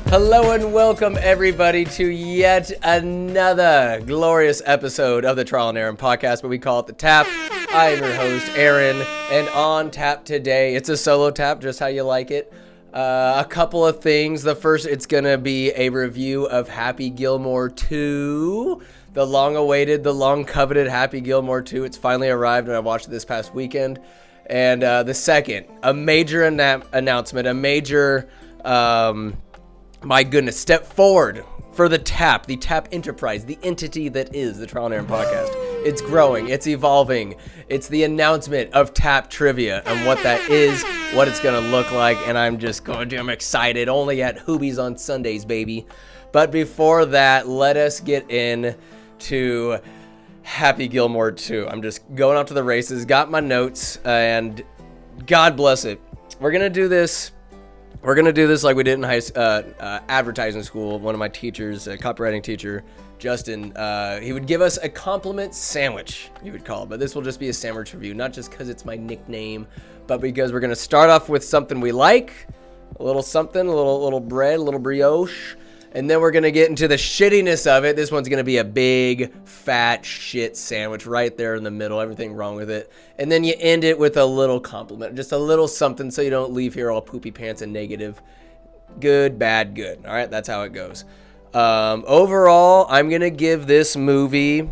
Hello and welcome everybody to yet another glorious episode of the Trial and Aaron podcast, but we call it the Tap. I am your host, Aaron, and on tap today, it's a solo tap, just how you like it. A couple of things. The first, it's going to be a review of Happy Gilmore 2, the long-awaited, the long-coveted Happy Gilmore 2. It's finally arrived, and I watched it this past weekend. And the second, a major announcement, a major... my goodness, step forward for the Tap Enterprise, the entity that is the Trial and Aaron podcast. It's growing, it's evolving. It's the announcement of Tap Trivia and what that is, what it's going to look like, and I'm excited. Only at Hoobies on Sundays, baby. But before that, let us get into Happy Gilmore 2. I'm just going out to the races, got my notes, and God bless it. We're going to do this like we did in advertising school. One of my teachers, a copywriting teacher, Justin, he would give us a compliment sandwich, you would call it. But this will just be a sandwich review, not just because it's my nickname, but because we're going to start off with something we like, a little something, a little bread, a little brioche, and then we're going to get into the shittiness of it. This one's going to be a big, fat shit sandwich right there in the middle, everything wrong with it. And then you end it with a little compliment, just a little something so you don't leave here all poopy pants and negative. Good, bad, good. All right, that's how it goes. Overall, I'm going to give this movie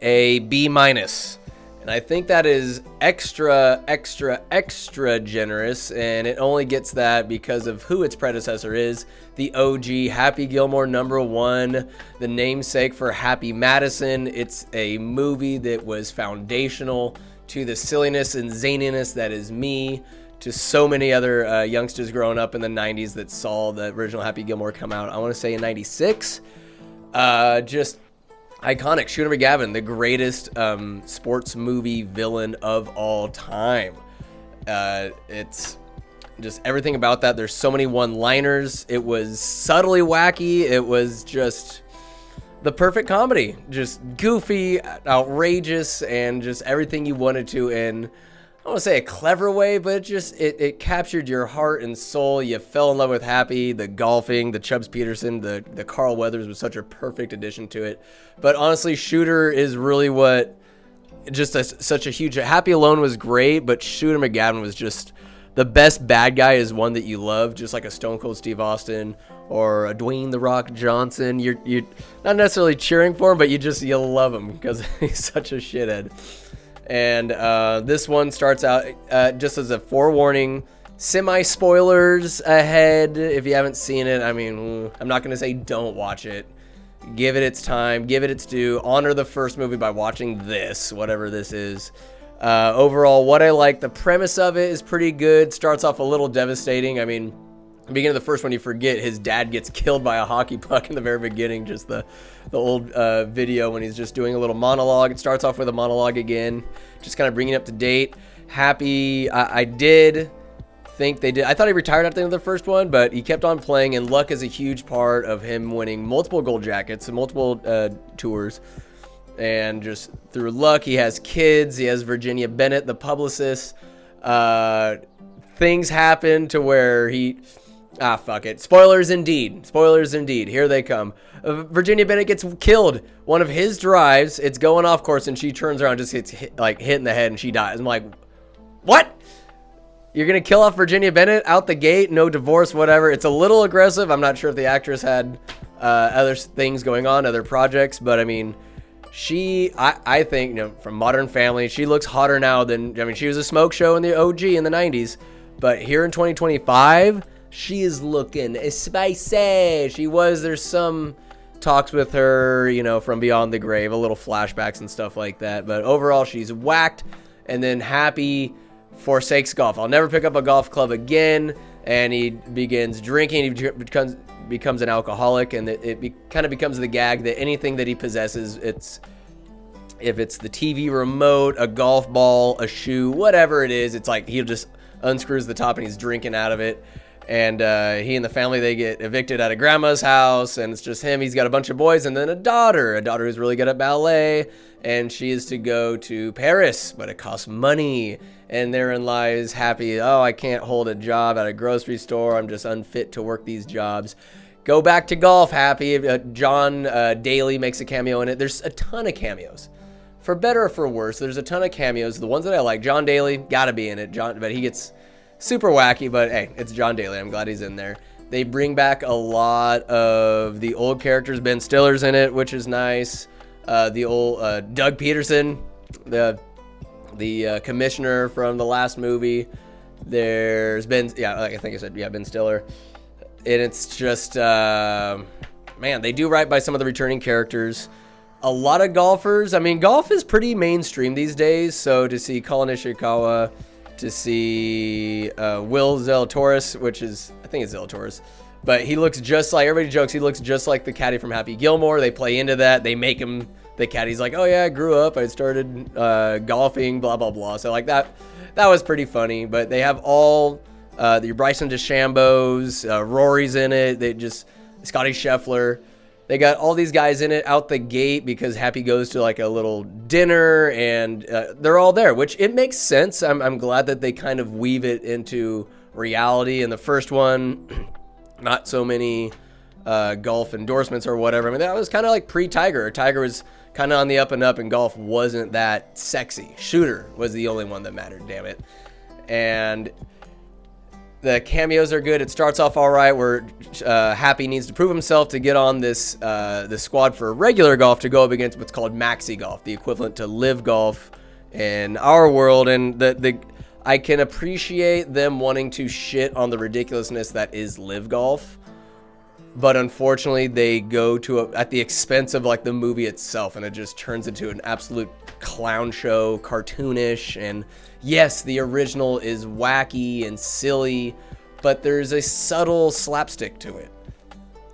a B-. And I think that is extra generous, and it only gets that because of who its predecessor is, the OG Happy Gilmore #1, the namesake for Happy Madison. It's a movie that was foundational to the silliness and zaniness that is me, to so many other youngsters growing up in the 90s that saw the original Happy Gilmore come out, I want to say in 96. Just iconic. Shooter McGavin, the greatest sports movie villain of all time. It's just everything about that. There's so many one-liners. It was subtly wacky. It was just the perfect comedy. Just goofy, outrageous, and just everything you wanted to in, I don't want to say a clever way, but it captured your heart and soul. You fell in love with Happy, the golfing, the Chubbs Peterson, the Carl Weathers was such a perfect addition to it. But honestly, Shooter is really what such a huge... Happy alone was great, but Shooter McGavin was just the best bad guy, is one that you love, just like a Stone Cold Steve Austin or a Dwayne "The Rock" Johnson. You're not necessarily cheering for him, but you love him because he's such a shithead. And this one starts out just as a forewarning, semi-spoilers ahead. If you haven't seen it, I mean, I'm not going to say don't watch it. Give it its time, give it its due. Honor the first movie by watching this, whatever this is. Overall, what I like, the premise of it is pretty good. Starts off a little devastating. I mean, beginning of the first one, you forget his dad gets killed by a hockey puck in the very beginning. Just the old video when he's just doing a little monologue. It starts off with a monologue again, just kind of bringing it up to date. Happy, I did think they did. I thought he retired after the end of the first one, but he kept on playing, and luck is a huge part of him winning multiple gold jackets and multiple tours. And just through luck, he has kids. He has Virginia Bennett, the publicist. Things happen to where he... fuck it. Spoilers indeed. Here they come. Virginia Bennett gets killed. One of his drives, it's going off course, and she turns around and just gets hit in the head, and she dies. I'm like, what? You're going to kill off Virginia Bennett out the gate? No divorce, whatever. It's a little aggressive. I'm not sure if the actress had other things going on, other projects, but I mean... I think, from Modern Family, she looks hotter now than, she was a smoke show in the OG in the 90s, but here in 2025, she is looking spicy. There's some talks with her, from beyond the grave, a little flashbacks and stuff like that, but overall, she's whacked. And then Happy forsakes golf. I'll never pick up a golf club again, and he begins drinking. He becomes an alcoholic, and it kind of becomes the gag that anything that he possesses, if it's the TV remote, a golf ball, a shoe, whatever it is, it's like he just unscrews the top and he's drinking out of it. And he and the family, they get evicted out of grandma's house, and it's just him. He's got a bunch of boys and then a daughter who's really good at ballet, and she is to go to Paris, but it costs money. And therein lies Happy. Oh, I can't hold a job at a grocery store. I'm just unfit to work these jobs. Go back to golf, Happy. John Daly makes a cameo in it. There's a ton of cameos. For better or for worse, there's a ton of cameos. The ones that I like, John Daly, gotta be in it. But he gets super wacky, but hey, it's John Daly. I'm glad he's in there. They bring back a lot of the old characters. Ben Stiller's in it, which is nice. The old Doug Peterson, the commissioner from the last movie. There's Ben, like I think I said, Ben Stiller. And it's just, man, they do right by some of the returning characters. A lot of golfers. I mean, golf is pretty mainstream these days. So to see Colin Ishikawa, to see Will Zalatoris, which is, I think it's Zalatoris, but he looks just like, everybody jokes, he looks just like the caddy from Happy Gilmore. They play into that. They make him the caddy's like, oh yeah, I grew up, I started golfing, blah blah blah. So like that was pretty funny. But they have all your Bryson DeChambeau's, Rory's in it. They just Scotty Scheffler. They got all these guys in it out the gate because Happy goes to like a little dinner, and they're all there, which it makes sense. I'm glad that they kind of weave it into reality. In the first one, not so many golf endorsements or whatever. I mean, that was kind of like pre-Tiger. Tiger was kind of on the up and up, and golf wasn't that sexy. Shooter was the only one that mattered, damn it. And the cameos are good. It starts off all right, where Happy needs to prove himself to get on this squad for regular golf to go up against what's called maxi golf, the equivalent to live golf in our world. And I can appreciate them wanting to shit on the ridiculousness that is live golf, but unfortunately they go to at the expense of like the movie itself, and it just turns into an absolute clown show, cartoonish. And yes, the original is wacky and silly, but there's a subtle slapstick to it.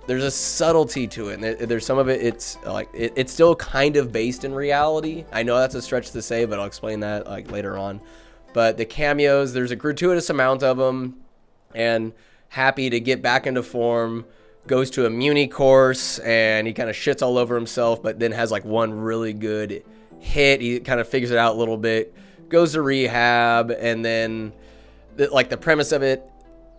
There's a subtlety to it, and there's some of it, it's like it's still kind of based in reality. I know that's a stretch to say, but I'll explain that like later on. But the cameos, there's a gratuitous amount of them, and Happy, to get back into form, goes to a Muni course, and he kind of shits all over himself, but then has like one really good hit. He kind of figures it out a little bit, goes to rehab, and then like the premise of it,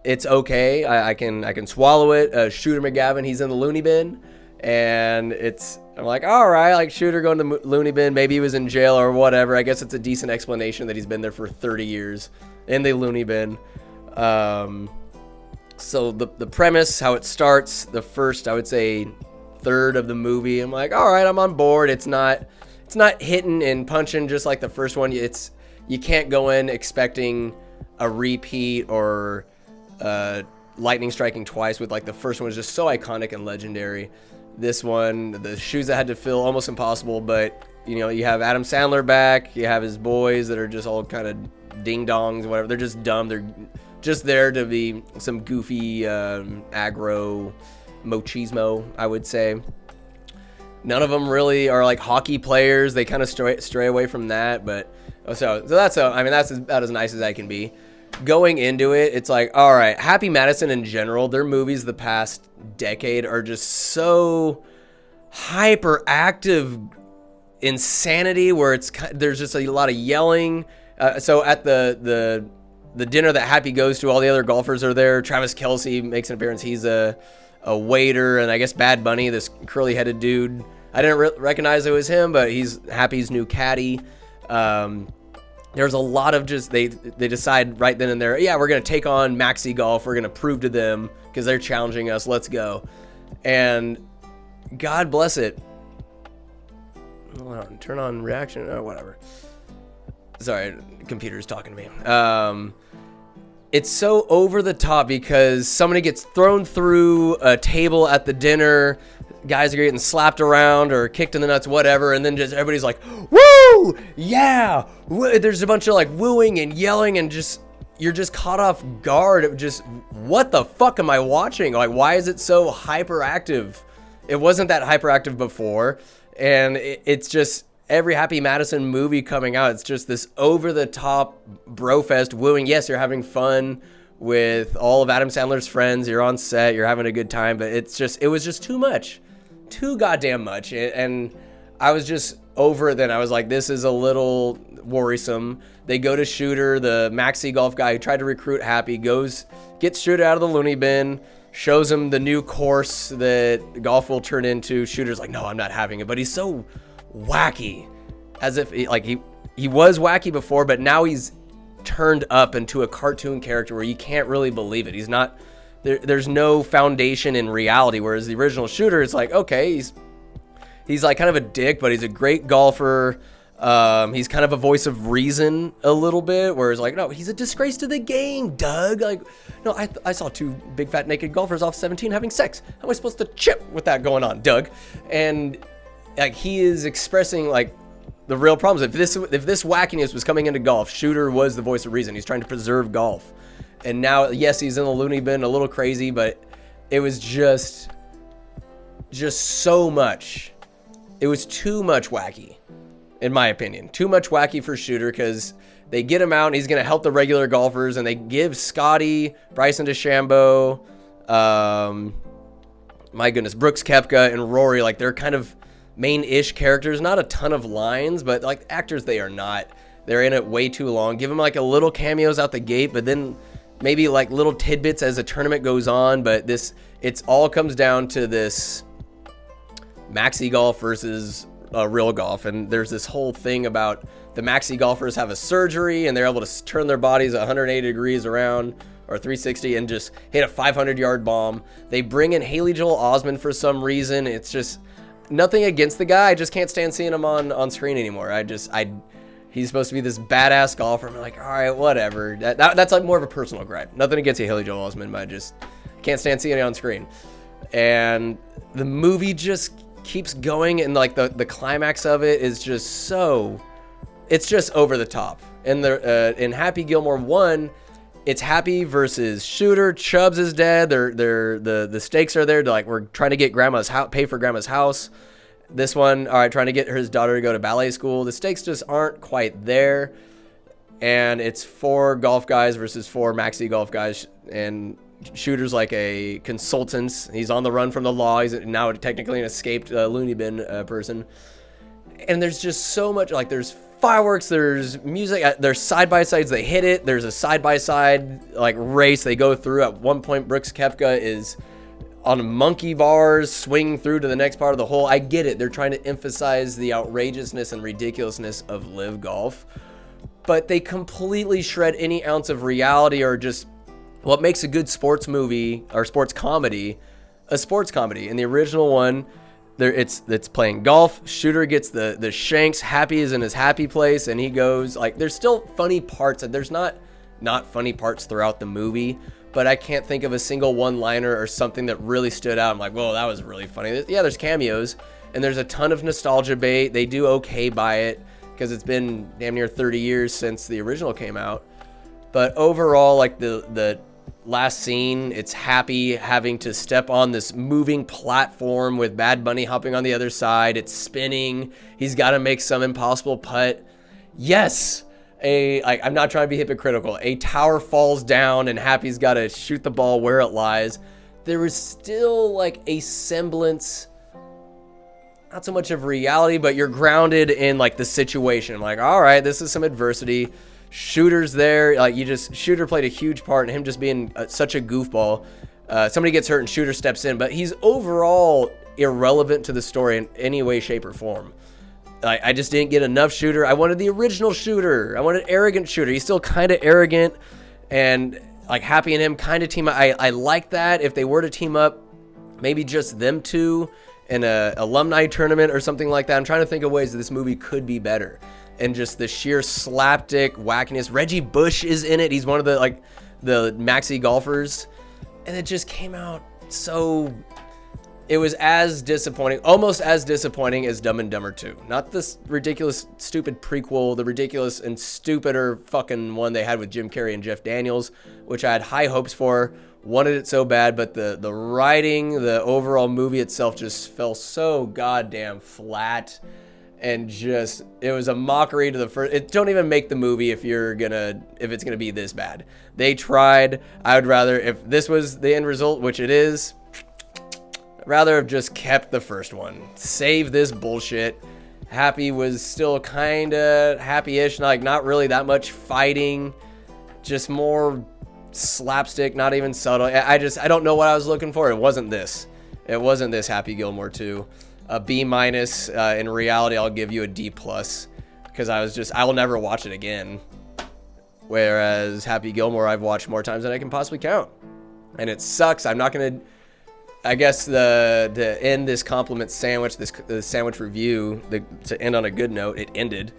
it's okay. I can swallow it. Shooter McGavin, he's in the loony bin, and I'm like, all right, like Shooter going to the loony bin. Maybe he was in jail or whatever. I guess it's a decent explanation that he's been there for 30 years in the loony bin. So the premise, how it starts, the first, I would say, third of the movie, I'm like, all right, I'm on board. It's not hitting and punching just like the first one. You can't go in expecting a repeat or lightning striking twice with like the first one was just so iconic and legendary. This one, the shoes that had to fill, almost impossible, but you know, you have Adam Sandler back, you have his boys that are just all kind of ding-dongs, whatever. They're just dumb. They're just there to be some goofy aggro machismo, I would say. None of them really are like hockey players. They kind of stray away from that, but so that's about as nice as I can be. Going into it, it's like, all right, Happy Madison in general, their movies the past decade are just so hyperactive insanity, where there's just a lot of yelling. So at the dinner that Happy goes to, all the other golfers are there. Travis Kelce makes an appearance. He's a waiter, and I guess Bad Bunny, this curly-headed dude, I didn't recognize it was him, but he's Happy's new caddy. There's a lot of just, they decide right then and there, yeah, we're going to take on maxi golf. We're going to prove to them because they're challenging us. Let's go. And God bless it. Hold on, turn on reaction. Oh, whatever. Sorry, computer's talking to me. It's so over the top because somebody gets thrown through a table at the dinner. Guys are getting slapped around or kicked in the nuts, whatever, and then just everybody's like, woo, yeah. There's a bunch of like wooing and yelling, and just you're just caught off guard of just, what the fuck am I watching? Like, why is it so hyperactive? It wasn't that hyperactive before, and it's just, every Happy Madison movie coming out, it's just this over-the-top brofest wooing. Yes, you're having fun with all of Adam Sandler's friends. You're on set. You're having a good time. But it was just too much. Too goddamn much. And I was just over it then. I was like, this is a little worrisome. They go to Shooter, the maxi golf guy who tried to recruit Happy, gets Shooter out of the loony bin, shows him the new course that golf will turn into. Shooter's like, no, I'm not having it. But he's so wacky, as if he was wacky before, but now he's turned up into a cartoon character where you can't really believe it. He's not there's no foundation in reality, whereas the original Shooter, it's like, okay, he's like kind of a dick, but he's a great golfer. He's kind of a voice of reason a little bit, whereas like, no, he's a disgrace to the game, Doug. Like, no, I saw two big fat naked golfers off 17 having sex. How am I supposed to chip with that going on, Doug? And like, he is expressing like the real problems. If this wackiness was coming into golf, Shooter was the voice of reason. He's trying to preserve golf. And now, yes, he's in the loony bin, a little crazy, but it was just so much. It was too much wacky, in my opinion. Too much wacky for Shooter, because they get him out and he's going to help the regular golfers, and they give Scotty, Bryson DeChambeau, my goodness, Brooks Koepka and Rory, like, they're kind of main-ish characters. Not a ton of lines, but like actors, they are not. They're in it way too long. Give them like a little cameos out the gate, but then maybe like little tidbits as the tournament goes on. But it's all comes down to this maxi golf versus real golf. And there's this whole thing about the maxi golfers have a surgery and they're able to turn their bodies 180 degrees around, or 360, and just hit a 500-yard bomb. They bring in Haley Joel Osment for some reason. It's just nothing against the guy. I just can't stand seeing him on screen anymore. He's supposed to be this badass golfer. I'm like, all right, whatever. That's like more of a personal gripe. Nothing against you, Haley Joel Osment, but I just can't stand seeing it on screen. And the movie just keeps going, and like the climax of it is just it's just over the top. And in Happy Gilmore 1, it's Happy versus Shooter. Chubbs is dead. The stakes are there. Like, we're trying to get pay for grandma's house. This one, all right, trying to get his daughter to go to ballet school. The stakes just aren't quite there. And it's 4 golf guys versus 4 maxi golf guys. And Shooter's like a consultant. He's on the run from the law. He's now technically an escaped loony bin person. And there's just so much, like, there's fireworks, there's music, there's side-by-sides, they hit it, there's a side-by-side like race they go through. At one point, Brooks Koepka is on monkey bars swinging through to the next part of the hole. I get it, they're trying to emphasize the outrageousness and ridiculousness of live golf, but they completely shred any ounce of reality or just what makes a good sports movie or sports comedy a sports comedy. In the original one, it's playing golf. Shooter gets the shanks. Happy is in his happy place, and he goes, like, there's still funny parts, and there's not funny parts throughout the movie, but I can't think of a single one-liner or something that really stood out. I'm like, whoa, that was really funny. Yeah, there's cameos, and there's a ton of nostalgia bait. They do okay by it, because it's been damn near 30 years since the original came out. But overall, like, the last scene, it's Happy having to step on this moving platform with Bad Bunny hopping on the other side. It's spinning. He's got to make some impossible putt. Yes, I'm not trying to be hypocritical. A tower falls down and Happy's got to shoot the ball where it lies. There was still like a semblance, not so much of reality, but you're grounded in like the situation. I'm like, all right, this is some adversity. Shooter's there, like, Shooter played a huge part in him just being such a goofball. Somebody gets hurt and Shooter steps in, but he's overall irrelevant to the story in any way, shape, or form. I just didn't get enough Shooter. I wanted the original Shooter. I wanted arrogant Shooter. He's still kind of arrogant, and like Happy and him kind of team up. I like that. If they were to team up, maybe just them two in a alumni tournament or something like that. I'm trying to think of ways that this movie could be better. And just the sheer slapstick wackiness. Reggie Bush is in it. He's one of the maxi golfers. And it just came out so... It was as disappointing, almost as disappointing as Dumb and Dumber 2. Not this ridiculous, stupid prequel, the ridiculous and stupider fucking one they had with Jim Carrey and Jeff Daniels, which I had high hopes for. Wanted it so bad, but the writing, the overall movie itself just fell so goddamn flat. and just, it was a mockery to the first. It don't even make the movie if it's gonna be this bad. They tried. I would rather, if this was the end result, which it is, I'd rather have just kept the first one. Save this bullshit. Happy was still kind of happy-ish, like not really that much fighting, just more slapstick, not even subtle. I don't know what I was looking for. It wasn't this. It wasn't this Happy Gilmore 2. A B-. In reality, I'll give you a D+, because I will never watch it again. Whereas Happy Gilmore, I've watched more times than I can possibly count. And it sucks. I'm not going to, I guess to end this compliment sandwich, the sandwich review, to end on a good note, it ended.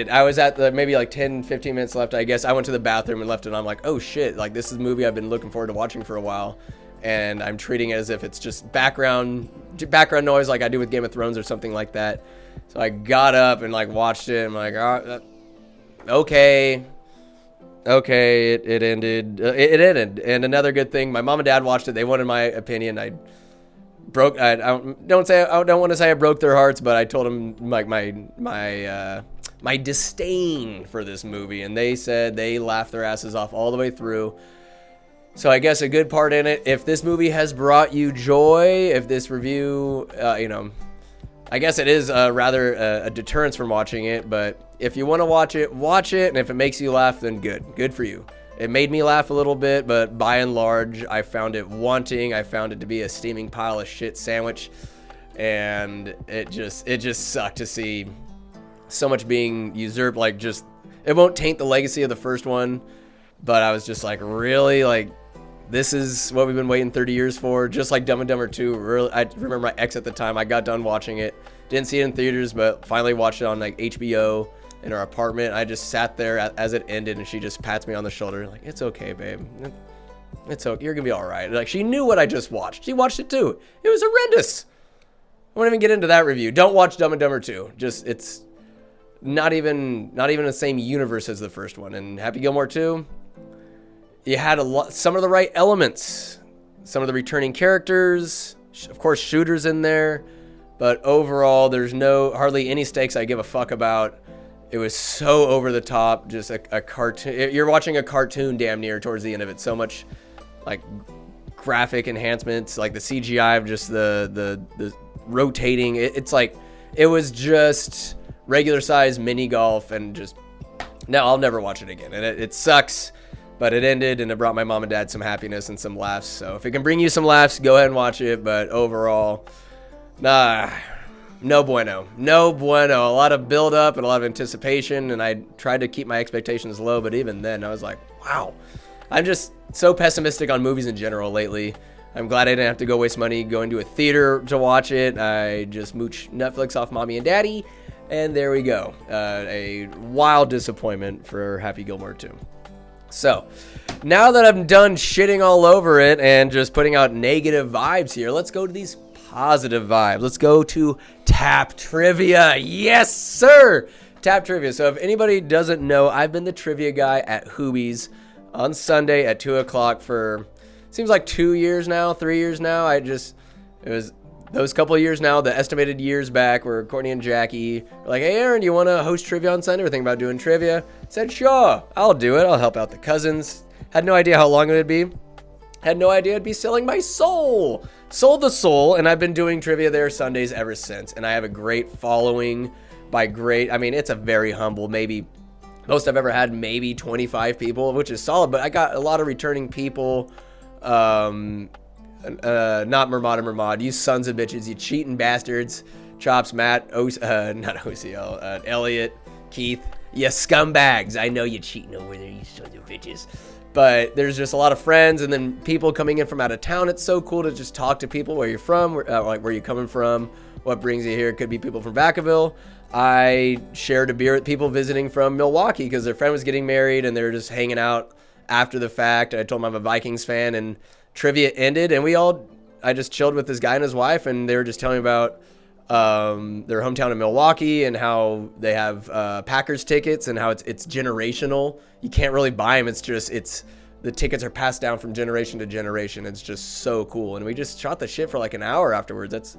I was at maybe like 10, 15 minutes left, I guess. I went to the bathroom and left it, and I'm like, oh shit, like this is a movie I've been looking forward to watching for a while. And I'm treating it as if it's just background noise like I do with Game of Thrones or something like that. So I got up and like watched it. And I'm like, okay, it ended. It ended. And another good thing, my mom and dad watched it. They wanted my opinion. I don't want to say I broke their hearts, but I told them like my disdain for this movie, and they said they laughed their asses off all the way through. So I guess a good part in it, if this movie has brought you joy, if this review, I guess it is rather a deterrence from watching it, but if you want to watch it, and if it makes you laugh, then good for you. It made me laugh a little bit, but by and large, I found it wanting. I found it to be a steaming pile of shit sandwich, and it just sucked to see so much being usurped. Like, just, it won't taint the legacy of the first one, but I was just like, really, like, this is what we've been waiting 30 years for. Just like Dumb and Dumber 2. Really, I remember my ex at the time. I got done watching it, didn't see it in theaters, but finally watched it on like HBO in our apartment. I just sat there as it ended, and she just pats me on the shoulder like, it's okay, babe, it's okay, you're gonna be all right. Like, she knew what I just watched. She watched it too. It was horrendous. I won't even get into that review. Don't watch Dumb and Dumber 2. Just, it's not even the same universe as the first one. And Happy Gilmore 2, you had some of the right elements, some of the returning characters, of course shooters in there, but overall there's hardly any stakes I give a fuck about. It was so over the top, just a cartoon. You're watching a cartoon damn near towards the end of it. So much like graphic enhancements, like the CGI of just the rotating. It's like, it was just regular size mini golf, and just, no, I'll never watch it again. And it sucks, but it ended, and it brought my mom and dad some happiness and some laughs. So if it can bring you some laughs, go ahead and watch it. But overall, nah. No bueno. No bueno. A lot of build up and a lot of anticipation, and I tried to keep my expectations low, but even then I was like, wow. I'm just so pessimistic on movies in general lately. I'm glad I didn't have to go waste money going to a theater to watch it. I just mooch Netflix off mommy and daddy, and there we go. A wild disappointment for Happy Gilmore 2. So, now that I'm done shitting all over it and just putting out negative vibes here, let's go to these positive vibes. Let's go to Tap Trivia. Yes, sir. Tap Trivia. So if anybody doesn't know, I've been the trivia guy at Hoobies on Sunday at 2 o'clock for, seems like 2 years now, 3 years now. It was those couple of years now, the estimated years back, where Courtney and Jackie were like, hey, Aaron, do you want to host trivia on Sunday? We're thinking about doing trivia. I said, sure, I'll do it. I'll help out the cousins. Had no idea how long it would be. Had no idea I'd be selling my soul. Sold the soul, and I've been doing trivia there Sundays ever since. And I have a great following. By great, I mean, it's a very humble, maybe, most I've ever had, maybe 25 people, which is solid. But I got a lot of returning people. Not Mermod, you sons of bitches, you cheating bastards. Chops, Matt, not OCL, Elliot, Keith, you scumbags. I know you cheating over there, you sons of bitches. But there's just a lot of friends, and then people coming in from out of town. It's so cool to just talk to people, where you're from, like where you're coming from, what brings you here. It could be people from Vacaville. I shared a beer with people visiting from Milwaukee because their friend was getting married, and they were just hanging out after the fact. I told them I'm a Vikings fan, and trivia ended, and I just chilled with this guy and his wife, and they were just telling me about their hometown in Milwaukee, and how they have Packers tickets, and how it's generational. You can't really buy them. It's the tickets are passed down from generation to generation. It's just so cool. And we just shot the shit for like an hour afterwards. That's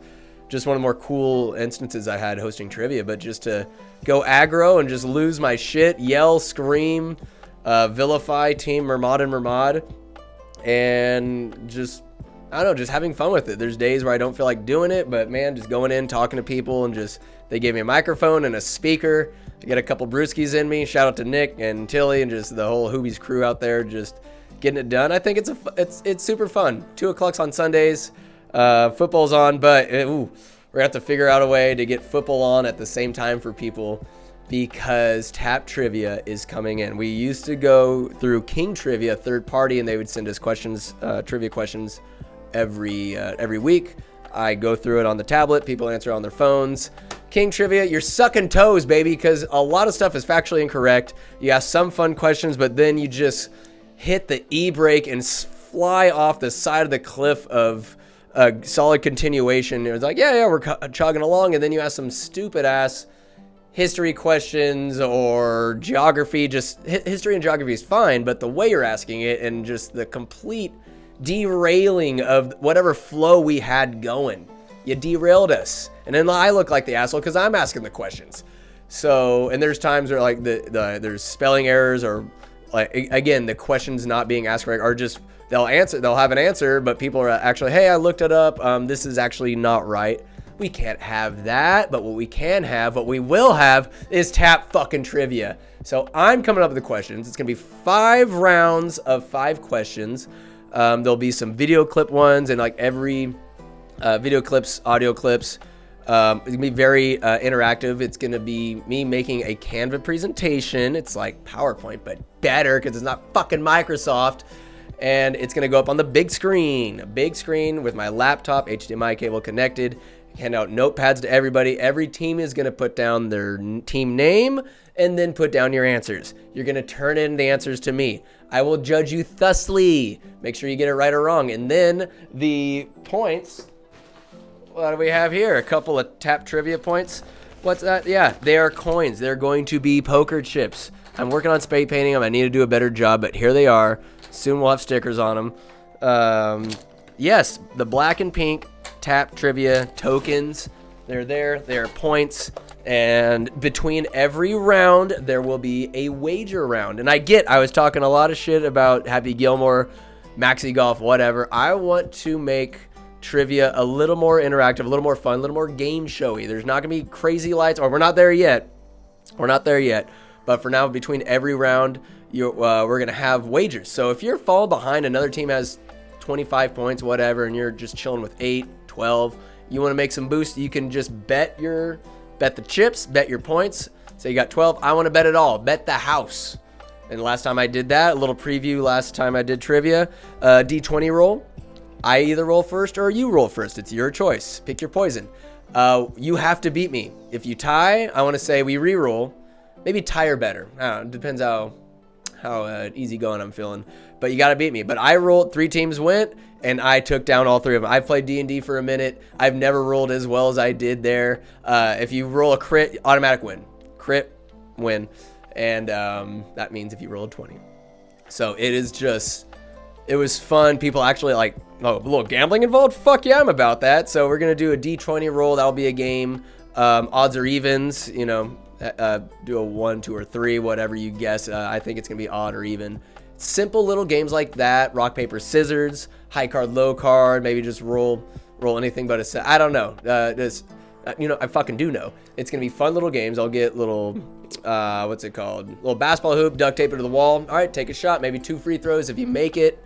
just one of the more cool instances I had hosting trivia. But just to go aggro and just lose my shit, yell, scream, vilify Team Mermad and Mermad, and just, I don't know, just having fun with it. There's days where I don't feel like doing it, but man, just going in, talking to people, and just, they gave me a microphone and a speaker to get a couple brewskis in me. Shout out to Nick and Tilly and just the whole Hoobies crew out there, just getting it done. I think it's super fun. 2 o'clock on Sundays. Football's on, but we're gonna have to figure out a way to get football on at the same time for people, because Tap Trivia is coming in. We used to go through King Trivia, third party, and they would send us questions, trivia questions every week. I go through it on the tablet. People answer on their phones. King Trivia, you're sucking toes, baby, because a lot of stuff is factually incorrect. You ask some fun questions, but then you just hit the e-brake and fly off the side of the cliff of a solid continuation. It was like, yeah, we're chugging along, and then you ask some stupid ass history questions or geography. Just history and geography is fine, but the way you're asking it and just the complete derailing of whatever flow we had going, you derailed us. And then I look like the asshole because I'm asking the questions. So, and there's times where like there's spelling errors, or like, again, the questions not being asked correct, or just they'll have an answer, but people are actually, hey, I looked it up, this is actually not right. We can't have that, but what we will have is Tap fucking Trivia. So I'm coming up with the questions. It's gonna be 5 rounds of 5 questions. There'll be some video clip ones, and like every video clips, audio clips. It's gonna be very interactive. It's gonna be me making a Canva presentation. It's like PowerPoint, but better because it's not fucking Microsoft. And it's gonna go up on the big screen, with my laptop, HDMI cable connected. Hand out notepads to everybody. Every team is gonna put down their team name and then put down your answers. You're gonna turn in the answers to me. I will judge you thusly. Make sure you get it right or wrong. And then the points, what do we have here? A couple of Tap Trivia points. What's that? Yeah, they are coins. They're going to be poker chips. I'm working on spray painting them. I need to do a better job, but here they are. Soon we'll have stickers on them. Yes, the black and pink Tap Trivia tokens. They're there. They're points. And between every round, there will be a wager round. And I was talking a lot of shit about Happy Gilmore, Maxi Golf, whatever. I want to make trivia a little more interactive, a little more fun, a little more game showy. There's not going to be crazy lights, or we're not there yet. But for now, between every round, we're going to have wagers. So if you're falling behind, another team has 25 points, whatever, and you're just chilling with 8, 12, you want to make some boost, you can just bet the chips, bet your points. So you got 12. I want to bet it all. Bet the house. And last time I did that, a little preview last time I did trivia, D20 roll. I either roll first or you roll first. It's your choice. Pick your poison. You have to beat me. If you tie, I want to say we re-roll. Maybe tie or better. I don't know. It depends how easygoing I'm feeling. But you got to beat me. But I rolled, 3 teams went, and I took down all 3 of them. I played D&D for a minute. I've never rolled as well as I did there. If you roll a crit, automatic win. Crit, win. And that means if you roll a 20. So it was fun. People actually like, a little gambling involved? Fuck yeah, I'm about that. So we're going to do a D20 roll. That'll be a game. Odds or evens, do a 1, 2, or 3, whatever you guess. I think it's going to be odd or even. Simple little games like that. Rock, paper, scissors. High card, low card. Maybe just roll anything but a set. I don't know. I fucking do know. It's going to be fun little games. I'll get little, what's it called? Little basketball hoop, duct tape it to the wall. All right, take a shot. Maybe 2 free throws. If you make it,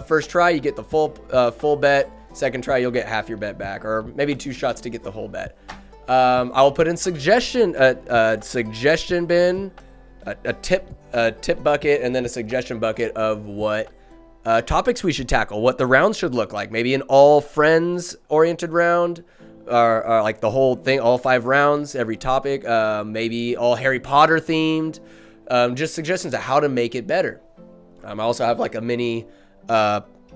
first try, you get the full bet. Second try, you'll get half your bet back. Or maybe 2 shots to get the whole bet. I will put in suggestion bin, a tip bucket, and then a suggestion bucket of what topics we should tackle, what the rounds should look like. Maybe an all friends oriented round, or like the whole thing, all 5 rounds, every topic. Maybe all Harry Potter themed. Just suggestions of how to make it better. I also have like a mini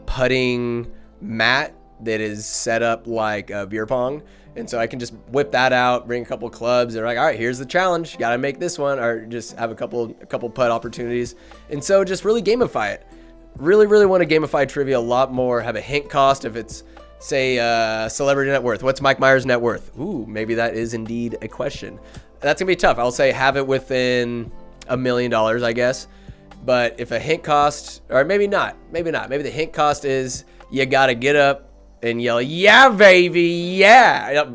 putting mat that is set up like a beer pong. And so I can just whip that out, bring a couple clubs. They're like, all right, here's the challenge. Got to make this one, or just have a couple putt opportunities. And so just really gamify it. Really, really want to gamify trivia a lot more. Have a hint cost if it's say celebrity net worth. What's Mike Myers' net worth? Ooh, maybe that is indeed a question. That's going to be tough. I'll say have it within $1 million, I guess. But if a hint cost, or maybe not. Maybe the hint cost is you got to get up and yell, yeah, baby, yeah.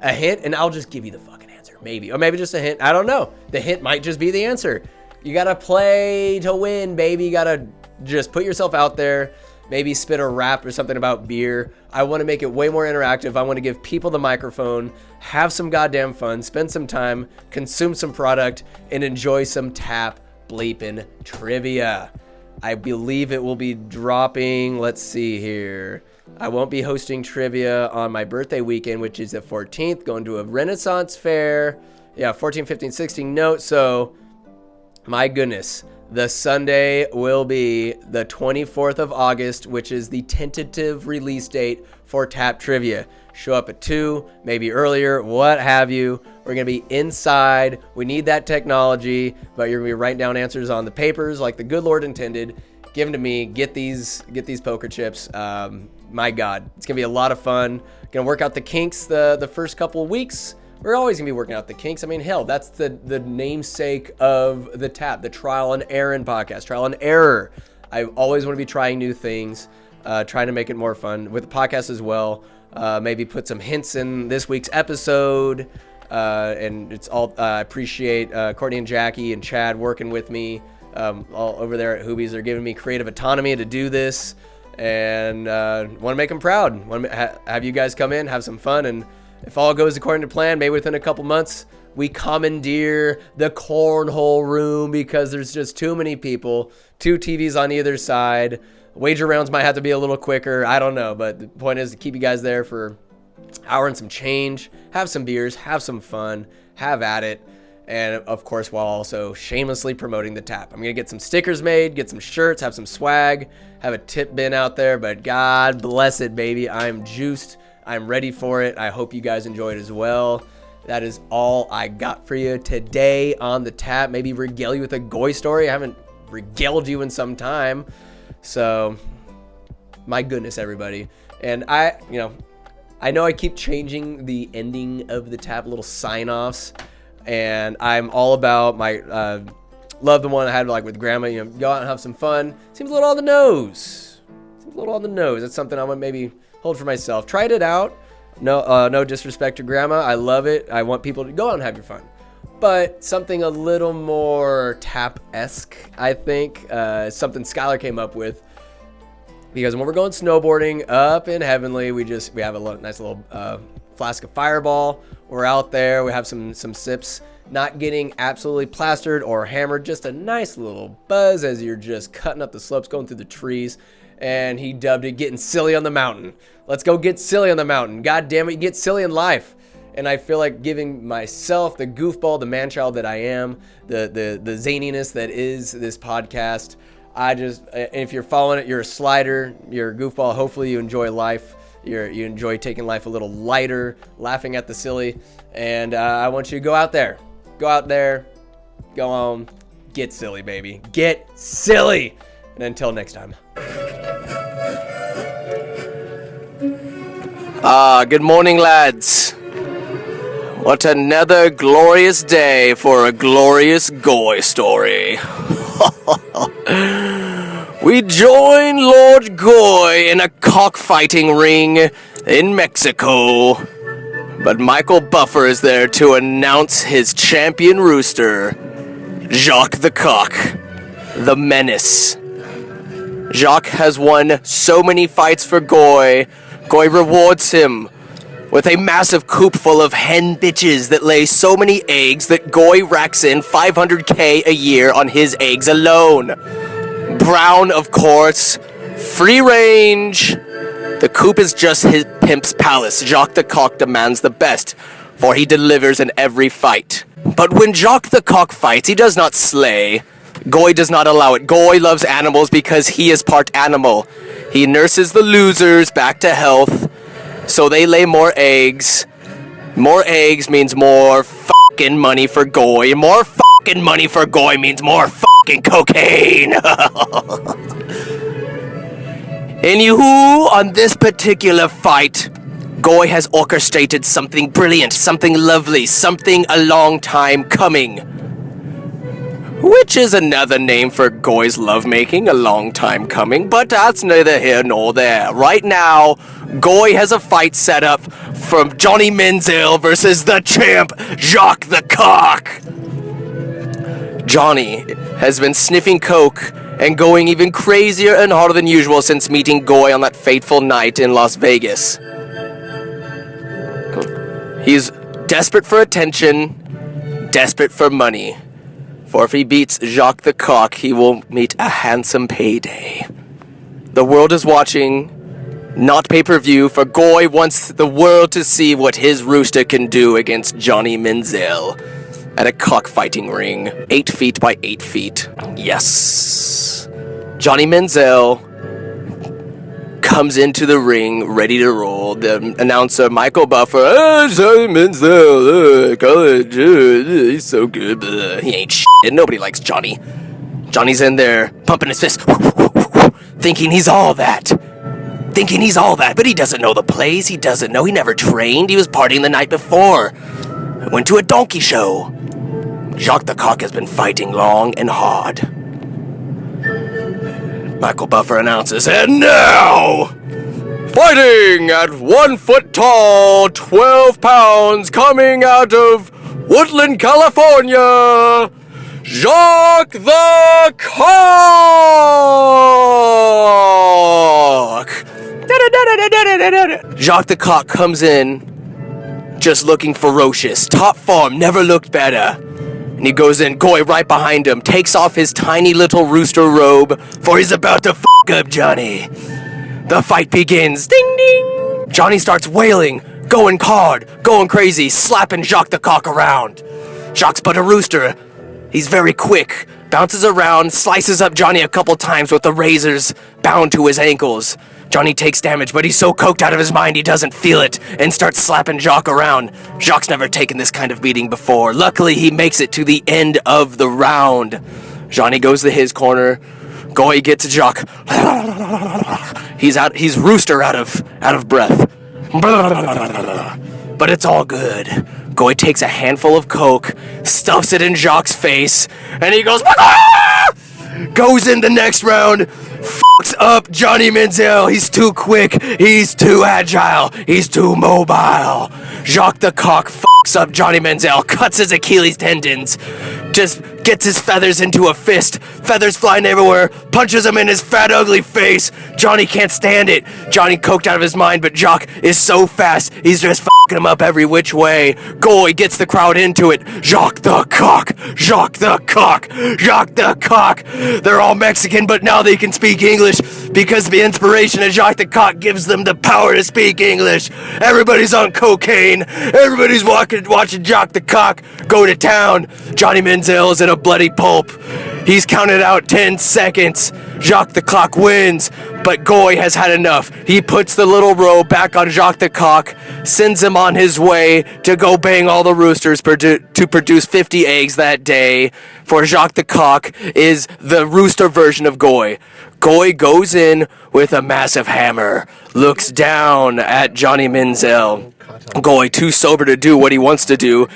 A hint, and I'll just give you the fucking answer. Maybe. Or maybe just a hint. I don't know. The hint might just be the answer. You got to play to win, baby. You got to just put yourself out there. Maybe spit a rap or something about beer. I want to make it way more interactive. I want to give people the microphone, have some goddamn fun, spend some time, consume some product, and enjoy some tap bleeping trivia. I believe it will be dropping. Let's see here. I won't be hosting trivia on my birthday weekend, which is the 14th, going to a Renaissance fair. Yeah, 14, 15, 16. No, so my goodness. The Sunday will be the 24th of August, which is the tentative release date for Tap Trivia. Show up at 2, maybe earlier, what have you. We're going to be inside. We need that technology, but you're going to be writing down answers on the papers like the good Lord intended. Give them to me. Get these poker chips. My God, it's going to be a lot of fun. Going to work out the kinks the first couple of weeks. We're always going to be working out the kinks. I mean, hell, that's the namesake of the Tap, the Trial and Error podcast, Trial and Error. I always want to be trying new things, trying to make it more fun with the podcast as well. Maybe put some hints in this week's episode. And it's all, I appreciate Courtney and Jackie and Chad working with me all over there at Hoobies. They're giving me creative autonomy to do this, and want to make them proud. Want to have you guys come in, have some fun, and if all goes according to plan, maybe within a couple months, we commandeer the cornhole room because there's just too many people, 2 TVs on either side. Wager rounds might have to be a little quicker. I don't know, but the point is to keep you guys there for an hour and some change, have some beers, have some fun, have at it, and of course, while also shamelessly promoting the Tap. I'm going to get some stickers made, get some shirts, have some swag, have a tip bin out there, but God bless it, baby. I'm juiced. I'm ready for it. I hope you guys enjoy it as well. That is all I got for you today on the Tap. Maybe regale you with a goy story. I haven't regaled you in some time. So, my goodness, everybody. And I know I keep changing the ending of the Tap, little sign-offs. And I'm all about my, love the one I had like with Grandma, go out and have some fun. Seems a little on the nose. That's something I want maybe hold for myself. Tried it out. No disrespect to Grandma. I love it. I want people to go out and have your fun. But something a little more Tap-esque, I think. Something Skylar came up with. Because when we're going snowboarding up in Heavenly, we have a nice little flask of Fireball. We're out there. We have some sips. Not getting absolutely plastered or hammered. Just a nice little buzz as you're just cutting up the slopes, going through the trees. And he dubbed it Getting Silly on the Mountain. Let's go get silly on the mountain. God damn it, get silly in life. And I feel like giving myself the goofball, the man-child that I am, the zaniness that is this podcast. If you're following it, you're a slider, you're a goofball. Hopefully you enjoy life. You enjoy taking life a little lighter, laughing at the silly. And I want you to go out there, go home, get silly, baby. Get silly. And until next time. Good morning, lads. What another glorious day for a glorious goy story. We join Lord Goy in a cockfighting ring in Mexico. But Michael Buffer is there to announce his champion rooster, Jacques the Cock, the Menace. Jacques has won so many fights for Goy. Goy rewards him with a massive coop full of hen bitches that lay so many eggs that Goy racks in $500K a year on his eggs alone. Brown, of course. Free range. The coop is just his pimp's palace. Jacques the Cock demands the best, for he delivers in every fight. But when Jacques the Cock fights, he does not slay. Goy does not allow it. Goy loves animals because he is part animal. He nurses the losers back to health, so they lay more eggs. More eggs means more fucking money for Goy. More fucking money for Goy means more fucking cocaine. Anywho, on this particular fight, Goy has orchestrated something brilliant, something lovely, something a long time coming. Which is another name for Goy's lovemaking, a long time coming, but that's neither here nor there. Right now, Goy has a fight set up from Johnny Manziel versus the champ, Jacques the Cock. Johnny has been sniffing coke and going even crazier and harder than usual since meeting Goy on that fateful night in Las Vegas. He's desperate for attention, desperate for money. For if he beats Jacques the Cock, he will meet a handsome payday. The world is watching, not pay-per-view, for Goy wants the world to see what his rooster can do against Johnny Manziel at a cockfighting ring, 8 feet by 8 feet. Yes. Johnny Manziel comes into the ring, ready to roll. The announcer, Michael Buffer, Johnny Manziel, college, he's so good. He ain't shit. Nobody likes Johnny. Johnny's in there, pumping his fist, thinking he's all that. But he doesn't know the plays. He doesn't know. He never trained. He was partying the night before. Went to a donkey show. Jacques the Cock has been fighting long and hard. Michael Buffer announces, and now, fighting at 1 foot tall, 12 pounds, coming out of Woodland, California, Jacques the Cock! Jacques the Cock comes in, just looking ferocious. Top form, never looked better. And he goes in, Goy right behind him, takes off his tiny little rooster robe, for he's about to up Johnny. The fight begins. Ding ding! Johnny starts wailing, going hard, going crazy, slapping Jacques the Cock around. Jacques but a rooster. He's very quick, bounces around, slices up Johnny a couple times with the razors bound to his ankles. Johnny takes damage, but he's so coked out of his mind he doesn't feel it, and starts slapping Jacques around. Jacques' never taken this kind of beating before. Luckily, he makes it to the end of the round. Johnny goes to his corner. Goy gets Jacques. He's rooster out of breath. But it's all good. Goy takes a handful of coke, stuffs it in Jacques' face, and he goes, goes in the next round, fucks up Johnny Manziel. He's too quick, he's too agile, he's too mobile. Jacques the Cock fucks up Johnny Manziel, cuts his Achilles tendons, just gets his feathers into a fist, feathers flying everywhere, punches him in his fat ugly face. Johnny can't stand it. Johnny coked out of his mind, but Jacques is so fast, he's just fucking him up every which way. Goy gets the crowd into it. Jacques the Cock, Jacques the Cock, Jacques the Cock. They're all Mexican, but now they can speak English because the inspiration of Jacques the Cock gives them the power to speak English. Everybody's on cocaine. Everybody's watching Jacques the Cock go to town. Johnny Manziel is in a bloody pulp. He's counted out 10 seconds. Jacques the Cock wins, but Goy has had enough. He puts the little robe back on Jacques the Cock, sends him on his way to go bang all the roosters to produce 50 eggs that day, for Jacques the Cock is the rooster version of Goy. Goy goes in with a massive hammer, looks down at Johnny Manziel. Goy, too sober to do what he wants to do,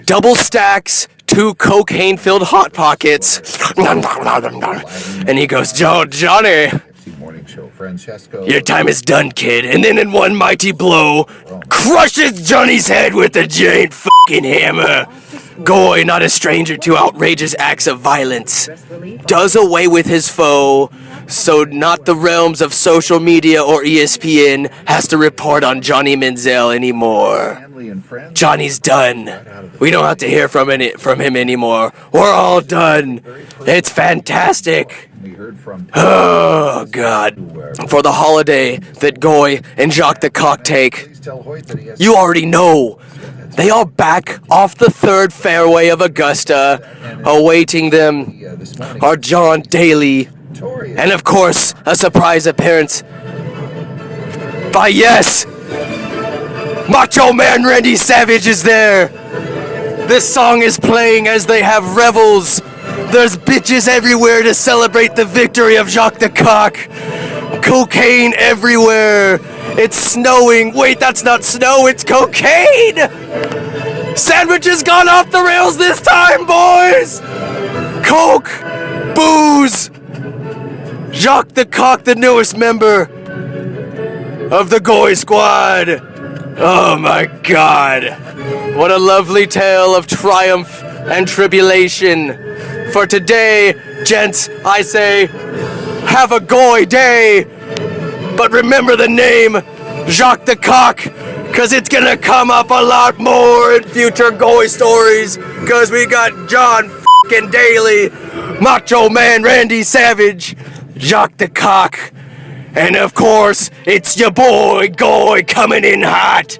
double stacks 2 cocaine-filled Hot Pockets, and he goes, Johnny, your time is done, kid. And then in one mighty blow, crushes Johnny's head with a giant fucking hammer. Goy, not a stranger to outrageous acts of violence, does away with his foe, so not the realms of social media or ESPN has to report on Johnny Manziel anymore. Johnny's done. We don't have to hear from him anymore. We're all done. It's fantastic. Oh, God. For the holiday that Goy and Jacques the Cock take, you already know. They are back off the 3rd fairway of Augusta. Awaiting them are John Daly, and of course, a surprise appearance by, yes, Macho Man Randy Savage is there. This song is playing as they have revels. There's bitches everywhere to celebrate the victory of Jacques the Cock. Cocaine everywhere. It's snowing. Wait, that's not snow, it's cocaine. Sandwich has gone off the rails this time, boys. Coke, booze. Jacques the Cock, the newest member of the Goy Squad. Oh my God. What a lovely tale of triumph and tribulation. For today, gents, I say, have a Goy day. But remember the name, Jacques the Cock, cause it's gonna come up a lot more in future Goy stories, cause we got John f***ing Daly, Macho Man Randy Savage, Jacques the Cock, and of course, it's your boy Goy coming in hot.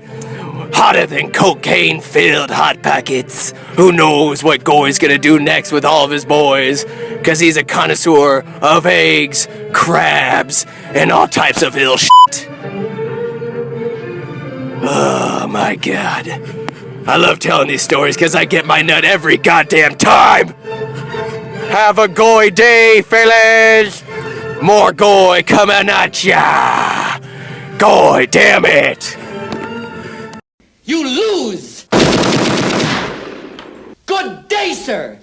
Hotter than cocaine-filled Hot Packets. Who knows what Goy's gonna do next with all of his boys, cause he's a connoisseur of eggs, crabs, and all types of ill shit. Oh my God. I love telling these stories cause I get my nut every goddamn time. Have a Goy day, fellas. More Goy coming at ya. Goy, damn it. You lose! Good day, sir!